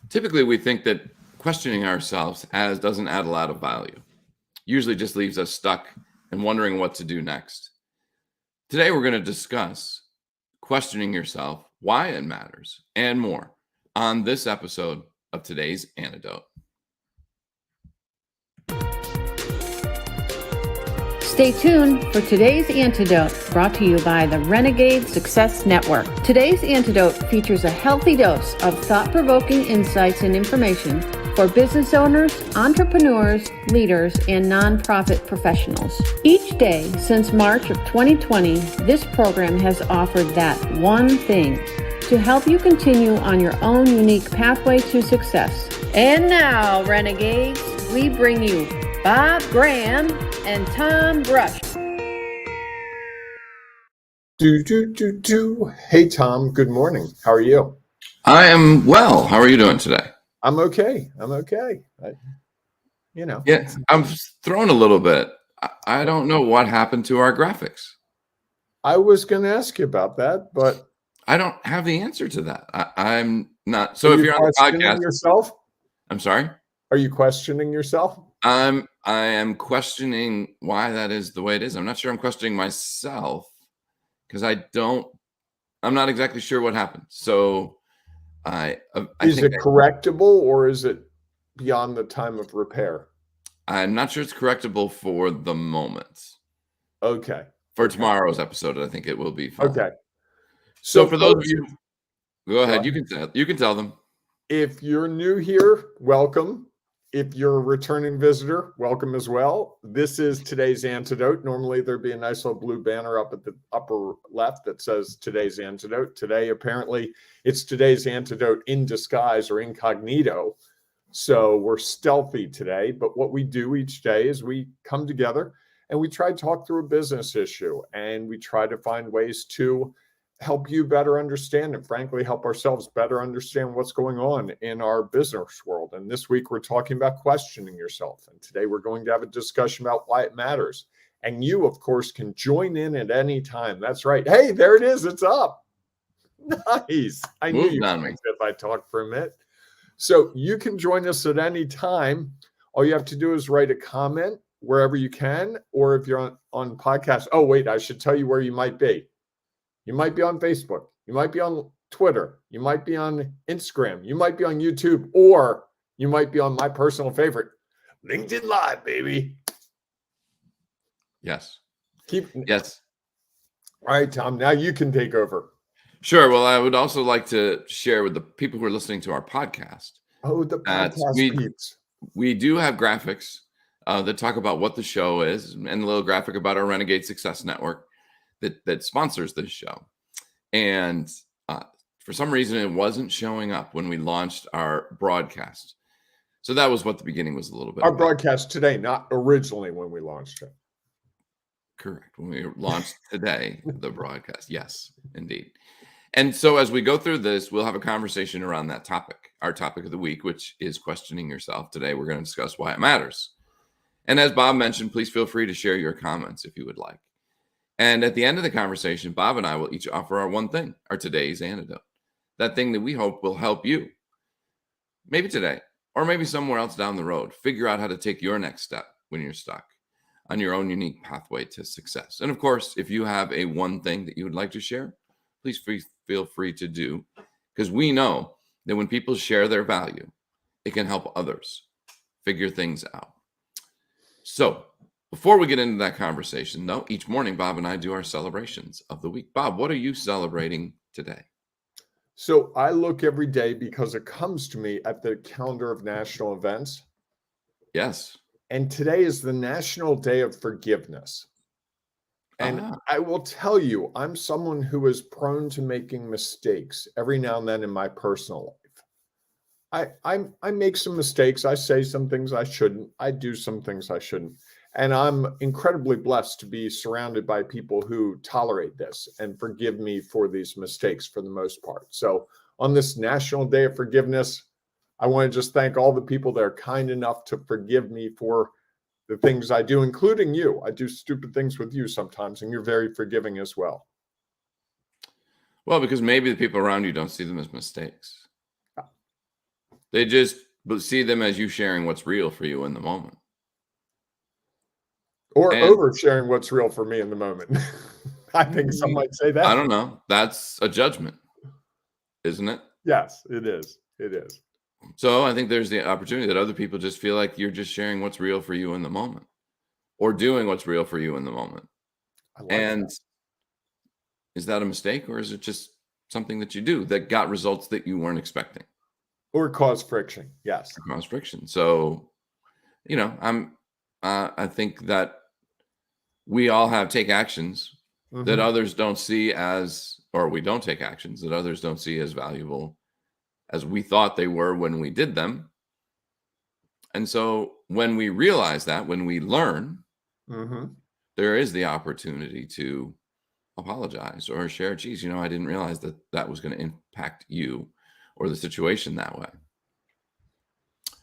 Typically, we think that questioning ourselves doesn't add a lot of value. Usually just leaves us stuck and wondering what to do next. Today, we're going to discuss questioning yourself, why it matters, and more on this episode of today's Antidote. Stay tuned for today's Antidote, brought to you by the Renegade Success Network. Today's Antidote features a healthy dose of thought-provoking insights and information for business owners, entrepreneurs, leaders, and nonprofit professionals. Each day since March of 2020, this program has offered that one thing to help you continue on your own unique pathway to success. And now, Renegades, we bring you Bob Graham and Tom Brush. Hey, Tom. Good morning. How are you? I am well. How are you doing today? I'm okay. Yeah, I'm thrown a little bit. I don't know what happened to our graphics. I was going to ask you about that, but I don't have the answer to that. I'm not. So if you're on the podcast, yourself, I'm sorry. Are you questioning yourself? I am questioning why that is the way it is. I'm not sure I'm questioning myself because I'm not exactly sure what happened. So is it correctable or is it beyond the time of repair? I'm not sure it's correctable for the moment. Okay. For tomorrow's episode, I think it will be fine. Okay. So for those of you, go ahead. You can tell them. If you're new here, welcome. If you're a returning visitor, welcome as well. This is today's Antidote. Normally, there'd be a nice little blue banner up at the upper left that says today's Antidote. Today, apparently, it's today's Antidote in disguise or incognito. So we're stealthy today. But what we do each day is we come together and we try to talk through a business issue. And we try to find ways to help you better understand and frankly help ourselves better understand what's going on in our business world. And this week we're talking about questioning yourself. And today we're going to have a discussion about why it matters. And you, of course, can join in at any time. That's right. Hey, there it is. It's up. Nice. I knew you would if I talked for a minute. So you can join us at any time. All you have to do is write a comment wherever you can, or if you're on podcast. Oh, wait, I should tell you where you might be. You might be on Facebook. You might be on Twitter. You might be on Instagram. You might be on YouTube, or you might be on my personal favorite, LinkedIn Live, baby. Yes. Yes. All right, Tom, now you can take over. Sure. Well, I would also like to share with the people who are listening to our podcast. Oh, the podcast peeps. We do have graphics that talk about what the show is and a little graphic about our Renegade Success Network that sponsors this show. And for some reason, it wasn't showing up when we launched our broadcast. So that was what the beginning was a little bit. Our broadcast today, not originally when we launched it. Correct. When we launched today, the broadcast. Yes, indeed. And so as we go through this, we'll have a conversation around that topic, our topic of the week, which is questioning yourself. Today, we're going to discuss why it matters. And as Bob mentioned, please feel free to share your comments if you would like. And at the end of the conversation, Bob and I will each offer our one thing, our today's antidote. That thing that we hope will help you, maybe today, or maybe somewhere else down the road, figure out how to take your next step when you're stuck on your own unique pathway to success. And of course, if you have a one thing that you would like to share, please feel free to do, because we know that when people share their value, it can help others figure things out. So before we get into that conversation, though, each morning, Bob and I do our celebrations of the week. Bob, what are you celebrating today? So I look every day because it comes to me at the calendar of national events. Yes. And today is the National Day of Forgiveness. And I will tell you, I'm someone who is prone to making mistakes every now and then in my personal life. I make some mistakes. I say some things I shouldn't. I do some things I shouldn't. And I'm incredibly blessed to be surrounded by people who tolerate this and forgive me for these mistakes for the most part. So on this National Day of Forgiveness, I want to just thank all the people that are kind enough to forgive me for the things I do, including you. I do stupid things with you sometimes, and you're very forgiving as well. Well, because maybe the people around you don't see them as mistakes. They just see them as you sharing what's real for you in the moment. Or And oversharing what's real for me in the moment. I think some might say I that. don't know. That's a judgment, isn't it? Yes, it is. It is. So I think there's the opportunity that other people just feel like you're just sharing what's real for you in the moment or doing what's real for you in the moment. I like And that. is that a mistake or is it just something that you do that got results that you weren't expecting? Or cause friction. Yes. Cause friction. So, I think that we all take actions that Mhm. others don't see as, or we don't take actions that others don't see as valuable as we thought they were when we did them. And so when we realize that, when we learn, Mhm. there is the opportunity to apologize or share, geez, I didn't realize that that was going to impact you or the situation that way.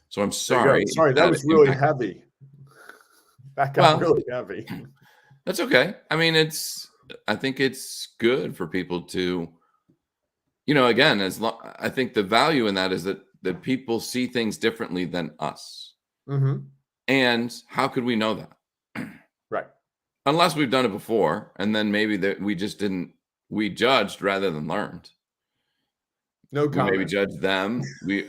So I'm There you go. sorry Sorry, that that was it really impacted. heavy. That got Well, really heavy. that's okay. I mean, I think it's good for people to, again, I think the value in that is that people see things differently than us. Mhm. And how could we know that? Right. Unless we've done it before, and then maybe that we just didn't, we judged rather than learned. No We maybe comment. judged them, we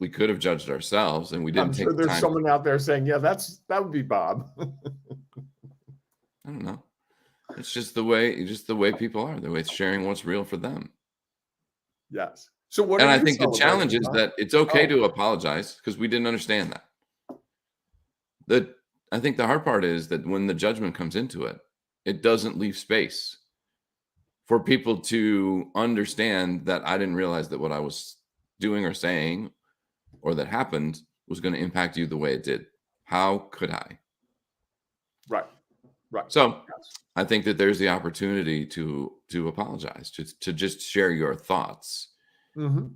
could have judged ourselves, and we I'm didn't sure take the there's time. someone out there saying, "Yeah, that would be Bob." I don't know. It's just the way people are. The way it's sharing what's real for them. Yes. So what And are I you think the challenge celebrating, is Tom? that it's okay Oh, to apologize because we didn't understand that. The I think the hard part is that when the judgment comes into it, it doesn't leave space for people to understand that I didn't realize that what I was doing or saying or that happened was going to impact you the way it did. How could I? right. Right. So Yes. I think that there's the opportunity to apologize, to just share your thoughts. Mhm.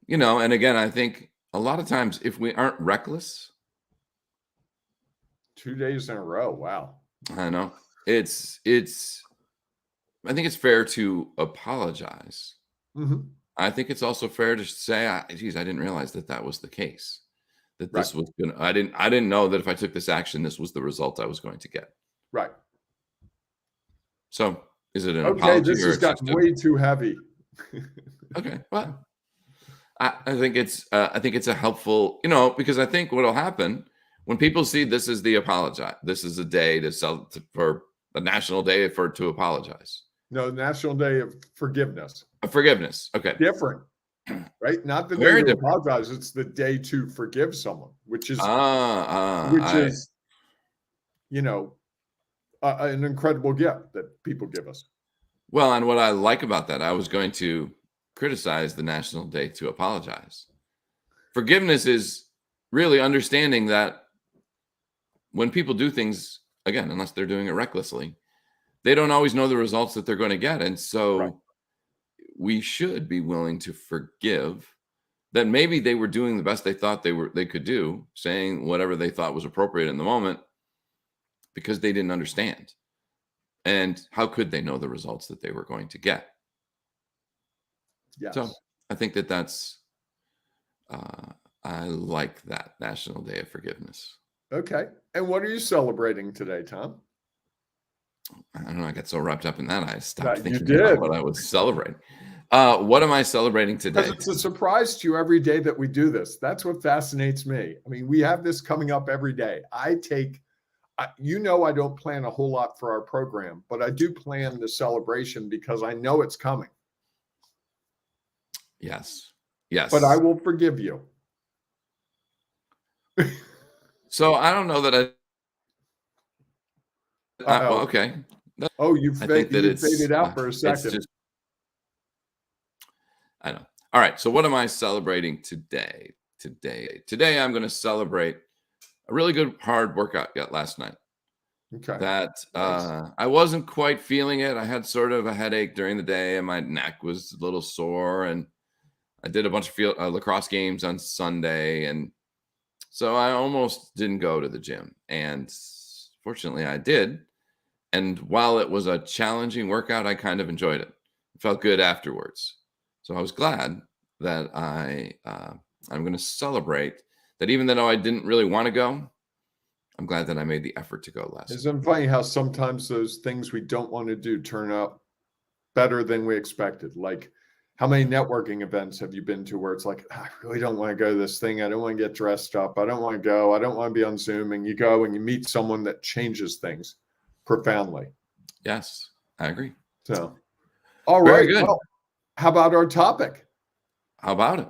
And again, I think a lot of times if we aren't reckless, 2 days in a row. Wow. I know it's I think it's fair to apologize. Mhm. I think it's also fair to say, geez, I didn't realize that that was the case. That Right. this was gonna I didn't know that if I took this action, this was the result I was going to get. Right. So is it an Okay, apology this or has it's just gotten a way too heavy. okay? Well, I think it's a helpful, because I think what'll happen when people see this is the apologize, this is a day for a national day to apologize. No, National Day of Forgiveness. Forgiveness. Okay. Different, right? Not the day Very to different. apologize, it's the day to forgive someone, which is which I is, you know, an incredible gift that people give us. Well, and what I like about that, I was going to criticize the National Day to apologize. Forgiveness is really understanding that when people do things, again, unless they're doing it recklessly, they don't always know the results that they're going to get. And Right. so we should be willing to forgive that maybe they were doing the best they thought they could do, saying whatever they thought was appropriate in the moment because they didn't understand. And how could they know the results that they were going to get? So Yes. I think that's uh, I like that National Day of Forgiveness. Okay. And what are you celebrating today, Tom? I don't know. I got so wrapped up in that, I stopped That you thinking about did. what I was celebrating. What am I celebrating Because today? it's a surprise to you every day that we do this. That's what fascinates me. I mean, we have this coming up every day. I don't plan a whole lot for our program, but I do plan the celebration because I know it's coming. Yes, But I yes. will forgive you. So I don't know that well, Uh-oh. okay. Oh, I think that you faded out for a it's second. just I know. All right. So what am I celebrating today? Today, I'm going to celebrate a really good hard workout got last night. Okay. That Nice. I wasn't quite feeling it. I had sort of a headache during the day, and my neck was a little sore. And I did a bunch of lacrosse games on Sunday, and so I almost didn't go to the gym. And fortunately, I did. And while it was a challenging workout, I kind of enjoyed it. It felt good afterwards. So I was glad that I'm going to celebrate that even though I didn't really want to go, I'm glad that I made the effort to go last. Isn't it funny how sometimes those things we don't want to do turn out better than we expected? Like, how many networking events have you been to where it's like, I really don't want to go to this thing. I don't want to get dressed up. I don't want to go. I don't want to be on Zoom. And you go and you meet someone that changes things profoundly. Yes, I agree. So, all Very right. good. Well, how about our topic? How about it?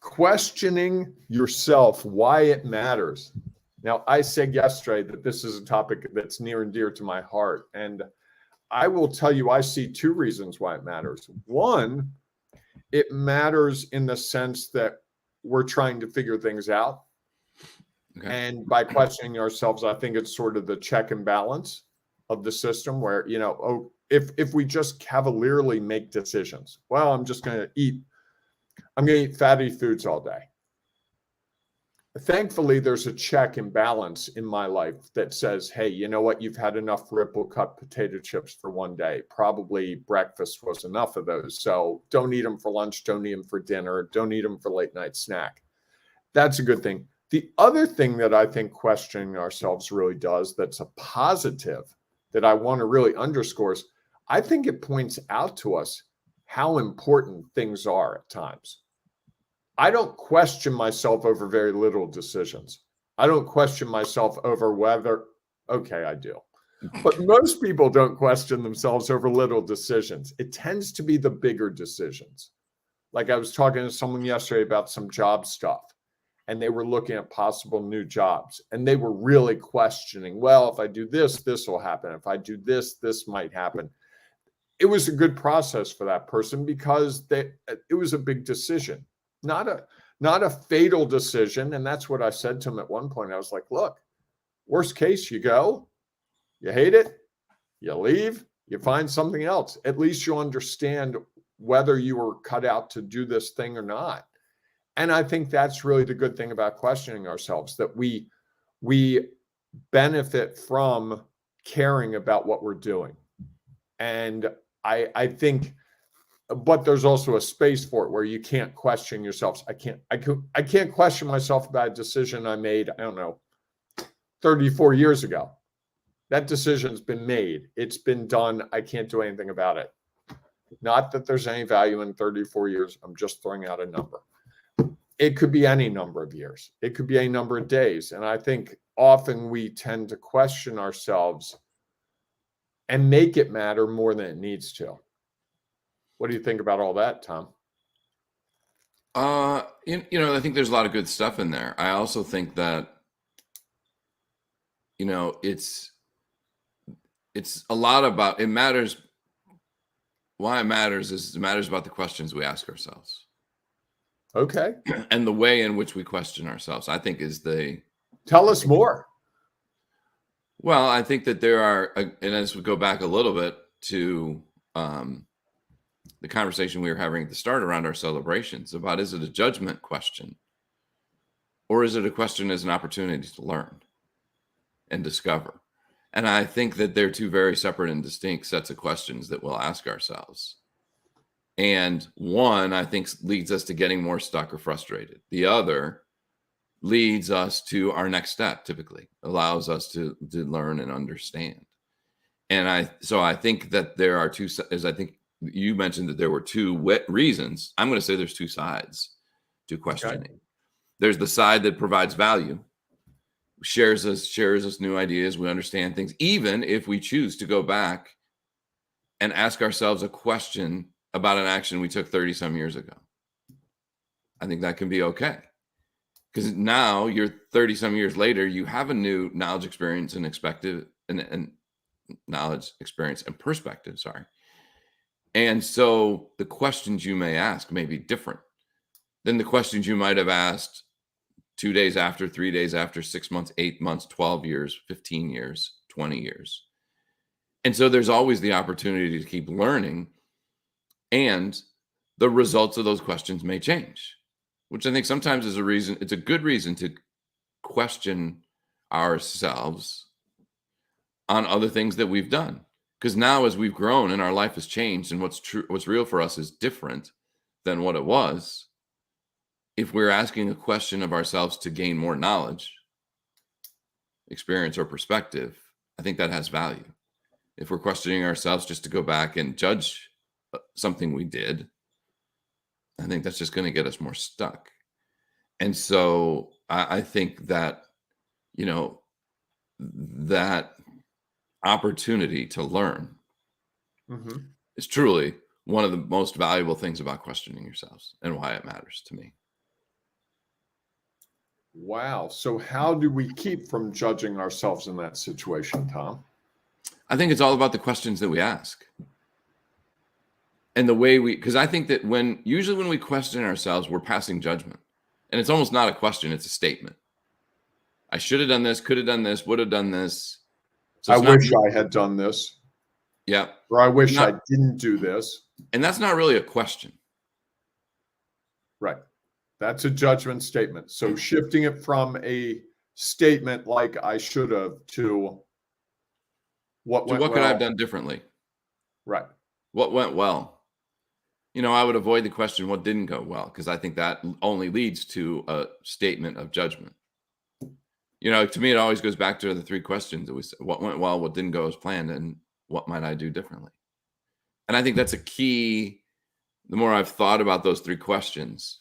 Questioning yourself, why it matters. Now, I said yesterday that this is a topic that's near and dear to my heart. And I will tell you, I see two reasons why it matters. One, it matters in the sense that we're trying to figure things out. Okay. And by questioning ourselves, I think it's sort of the check and balance of the system where, if we just cavalierly make decisions, well, I'm going to eat fatty foods all day. Thankfully, there's a check and balance in my life that says, hey, you know what? You've had enough Ripple cut potato chips for one day. Probably breakfast was enough of those. So don't eat them for lunch. Don't eat them for dinner. Don't eat them for late night snack. That's a good thing. The other thing that I think questioning ourselves really does that's a positive that I want to really underscore is I think it points out to us how important things are at times. I don't question myself over very little decisions. I don't question myself over whether, okay, I do. But most people don't question themselves over little decisions. It tends to be the bigger decisions. Like I was talking to someone yesterday about some job stuff, and they were looking at possible new jobs, and they were really questioning, well, if I do this, this will happen. If I do this, this might happen. It was a good process for that person because it was a big decision. Not a fatal decision. And that's what I said to him at one point. I was like, look, worst case, you go, you hate it, you leave, you find something else. At least you'll understand whether you were cut out to do this thing or not. And I think that's really the good thing about questioning ourselves, that we benefit from caring about what we're doing. And I think, but there's also a space for it where you can't question yourselves. I can't question myself about a decision I made, I don't know, 34 years ago. That decision's been made. It's been done. I can't do anything about it. Not that there's any value in 34 years. I'm just throwing out a number. It could be any number of years. It could be a number of days. And I think often we tend to question ourselves and make it matter more than it needs to. What do you think about all that, Tom? I think there's a lot of good stuff in there. I also think that, it's a lot about, it matters. Why it matters is it matters about the questions we ask ourselves. Okay. And the way in which we question ourselves, I think Tell us more. Well, I think that there are, and as we go back a little bit to the conversation we were having at the start around our celebrations about, is it a judgment question or is it a question as an opportunity to learn and discover? And I think that they're two very separate and distinct sets of questions that we'll ask ourselves. And one, I think, leads us to getting more stuck or frustrated. The other leads us to our next step, typically allows us to learn and understand. And I think that there are two, as I think you mentioned that there were two reasons. I'm going to say there's two sides to questioning. Okay. There's the side that provides value, shares us new ideas. We understand things, even if we choose to go back and ask ourselves a question about an action we took 30 some years ago. I think that can be okay. Because now you're 30 some years later, you have a new knowledge, experience, and knowledge, experience, and perspective. Sorry. And so the questions you may ask may be different than the questions you might have asked 2 days after, 3 days after, 6 months, 8 months, 12 years, 15 years, 20 years. And so there's always the opportunity to keep learning, and the results of those questions may change, which I think sometimes is it's a good reason to question ourselves on other things that we've done. Because now as we've grown and our life has changed and what's real for us is different than what it was, if we're asking a question of ourselves to gain more knowledge, experience, or perspective, I think that has value. If we're questioning ourselves just to go back and judge something we did, I think that's just going to get us more stuck. And so I think that, that opportunity to learn is truly one of the most valuable things about questioning yourselves and why it matters to me. Wow. So how do we keep from judging ourselves in that situation, Tom? I think it's all about the questions that we ask. And the way because I think that usually when we question ourselves, we're passing judgment. And it's almost not a question, it's a statement. I should have done this, could have done this, would have done this. So I wish I had done this. Yeah. Or I wish I didn't do this. And that's not really a question. Right. That's a judgment statement. So shifting it from a statement like I should have to what could I have done differently? Right. What went well? I would avoid the question, what didn't go well? Because I think that only leads to a statement of judgment. To me, it always goes back to the three questions that we said: what went well, what didn't go as planned, and what might I do differently? And I think that's a key. The more I've thought about those three questions,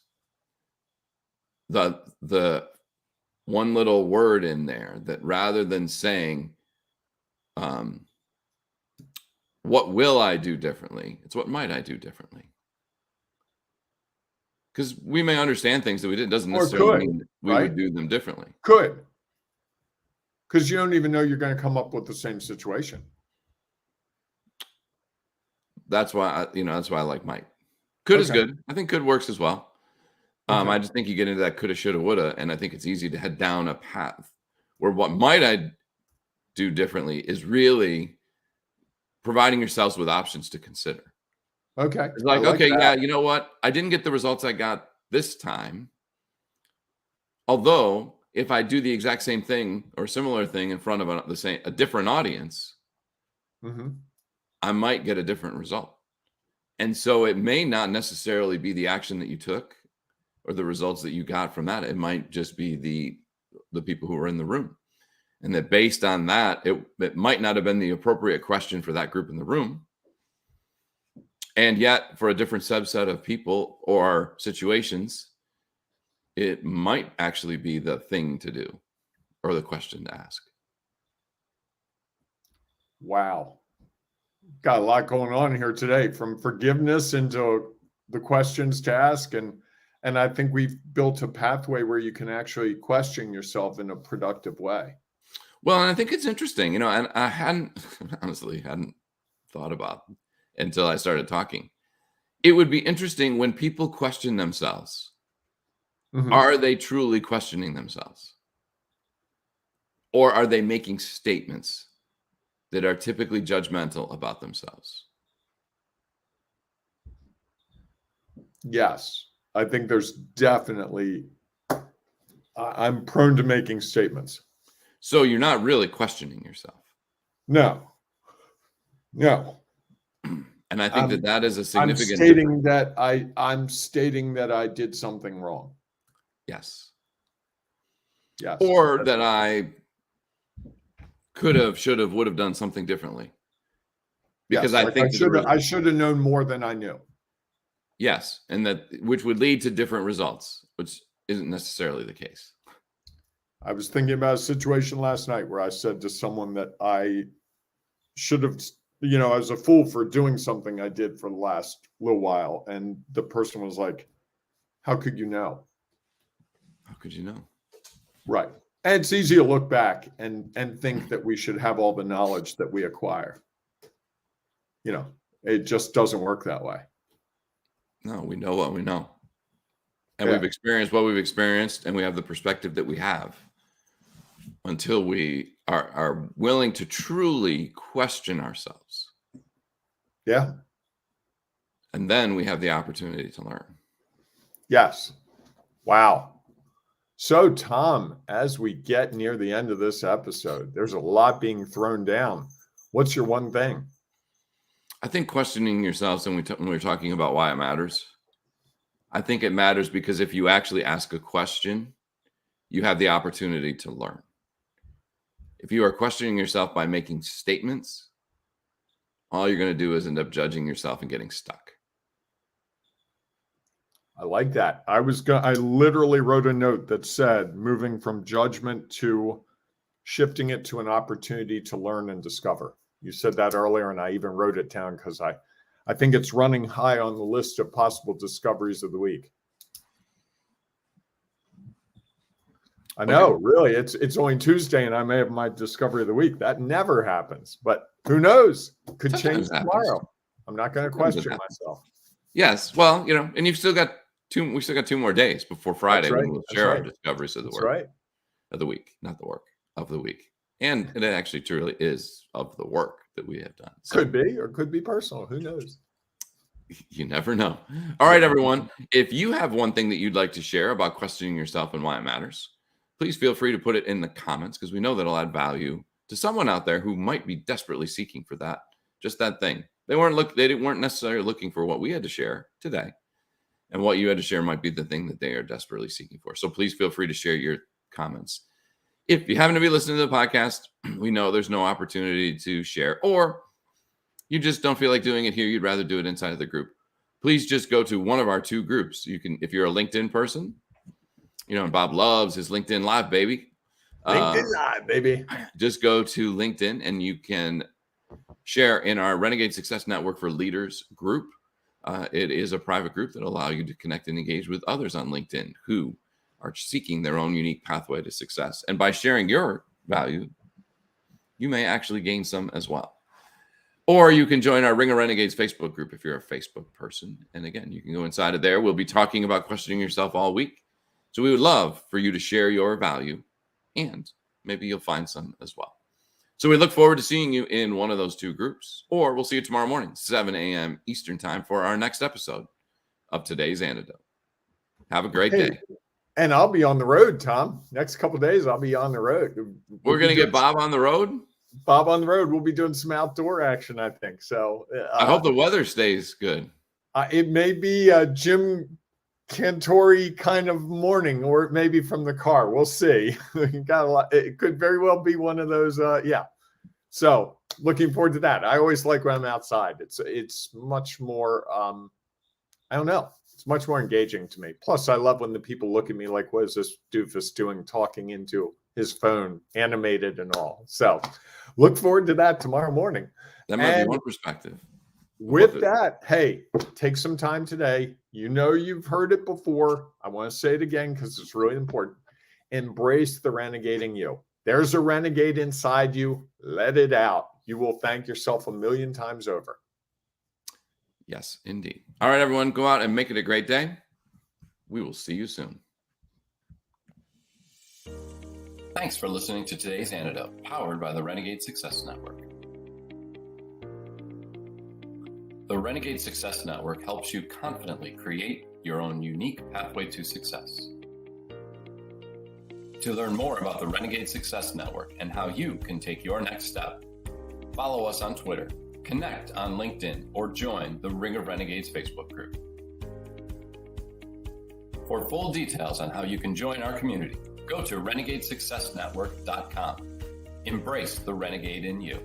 the one little word in there that rather than saying, what will I do differently? It's what might I do differently? Because we may understand things that we did. Doesn't necessarily mean we would do them differently. Could. Because you don't even know you're going to come up with the same situation. That's why I like might. Could is good. I think could works as well. I just think you get into that coulda, shoulda, woulda, and I think it's easy to head down a path where what might I do differently is really providing yourselves with options to consider. Okay. It's like okay, yeah, you know what? I didn't get the results I got this time. Although, if I do the exact same thing or similar thing in front of a different audience, I might get a different result. And so it may not necessarily be the action that you took or the results that you got from that. It might just be the people who were in the room. And that based on that, it might not have been the appropriate question for that group in the room. And yet, for a different subset of people or situations, it might actually be the thing to do or the question to ask. Wow. Got a lot going on here today, from forgiveness into the questions to ask. And I think we've built a pathway where you can actually question yourself in a productive way. Well, and I think it's interesting, and I hadn't thought about until I started talking. It would be interesting when people question themselves. Are they truly questioning themselves? Or are they making statements that are typically judgmental about themselves? Yes, I think there's definitely, I'm prone to making statements. So you're not really questioning yourself. No. And I think that is a significant. I'm stating that I did something wrong. Yes. Yes. Or that I could have, should have, would have done something differently. Because I think I should have known more than I knew. Yes, and which would lead to different results, which isn't necessarily the case. I was thinking about a situation last night where I said to someone that I should have, I was a fool for doing something I did for the last little while. And the person was like, how could you know? How could you know? Right. And it's easy to look back and think that we should have all the knowledge that we acquire. It just doesn't work that way. No, we know what we know. And we've experienced what we've experienced, and we have the perspective that we have until we are willing to truly question ourselves. Yeah. And then we have the opportunity to learn. Yes. Wow. So, Tom, as we get near the end of this episode, there's a lot being thrown down. What's your one thing? I think questioning yourselves, and when we're talking about why it matters, I think it matters because if you actually ask a question, you have the opportunity to learn. If you are questioning yourself by making statements, all you're going to do is end up judging yourself and getting stuck. I like that. I literally wrote a note that said moving from judgment to shifting it to an opportunity to learn and discover. You said that earlier, and I even wrote it down because I think it's running high on the list of possible discoveries of the week. I know, really. It's only Tuesday, and I may have my discovery of the week. That never happens, but who knows? Could change tomorrow. I'm not going to question myself. Yes, well, and you've still got we still got 2 more days before Friday when we'll share our discoveries of the work of the week, not the work of the week. And it actually truly is of the work that we have done. So, could be, or could be personal. Who knows? You never know. All right, everyone. If you have one thing that you'd like to share about questioning yourself and why it matters, please feel free to put it in the comments because we know that'll add value to someone out there who might be desperately seeking for that, just that thing. They weren't necessarily looking for what we had to share today. And what you had to share might be the thing that they are desperately seeking for. So please feel free to share your comments. If you happen to be listening to the podcast, we know there's no opportunity to share, or you just don't feel like doing it here. You'd rather do it inside of the group. Please just go to one of our 2 groups. You can, if you're a LinkedIn person, and Bob loves his LinkedIn Live, baby. LinkedIn Live, baby. Just go to LinkedIn and you can share in our Renegade Success Network for Leaders group. It is a private group that will allow you to connect and engage with others on LinkedIn who are seeking their own unique pathway to success. And by sharing your value, you may actually gain some as well. Or you can join our Ring of Renegades Facebook group if you're a Facebook person. And again, you can go inside of there. We'll be talking about questioning yourself all week. So we would love for you to share your value, and maybe you'll find some as well. So we look forward to seeing you in one of those 2 groups, or we'll see you tomorrow morning, 7 a.m. Eastern time for our next episode of Today's Antidote. Have a great day. And I'll be on the road, Tom. Next couple of days, I'll be on the road. We're going to get Bob on the road? Bob on the road. We'll be doing some outdoor action, I think. So I hope the weather stays good. It may be a Jim Cantori kind of morning, or it may be from the car. We'll see. Got a lot. It could very well be one of those. So looking forward to that. I always like when I'm outside. It's much more. I don't know. It's much more engaging to me. Plus, I love when the people look at me like, "What is this doofus doing? Talking into his phone, animated and all." So look forward to that tomorrow morning. That might be one perspective. With that, hey, take some time today. You've heard it before. I want to say it again because it's really important. Embrace the renegade in you. There's a renegade inside you. Let it out. You will thank yourself 1,000,000 times over. Yes, indeed. All right, everyone, go out and make it a great day. We will see you soon. Thanks for listening to today's Antidote, powered by the Renegade Success Network. The Renegade Success Network helps you confidently create your own unique pathway to success. To learn more about the Renegade Success Network and how you can take your next step, follow us on Twitter, connect on LinkedIn, or join the Ring of Renegades Facebook group. For full details on how you can join our community, go to renegadesuccessnetwork.com. Embrace the renegade in you.